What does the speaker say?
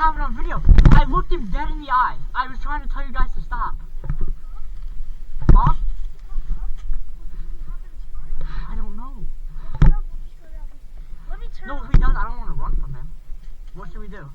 have it on video. I looked him dead in the eye. I was trying to tell you guys to stop. Huh? I don't know. Let me turn No, if he does, I don't want to run from him. What should we do?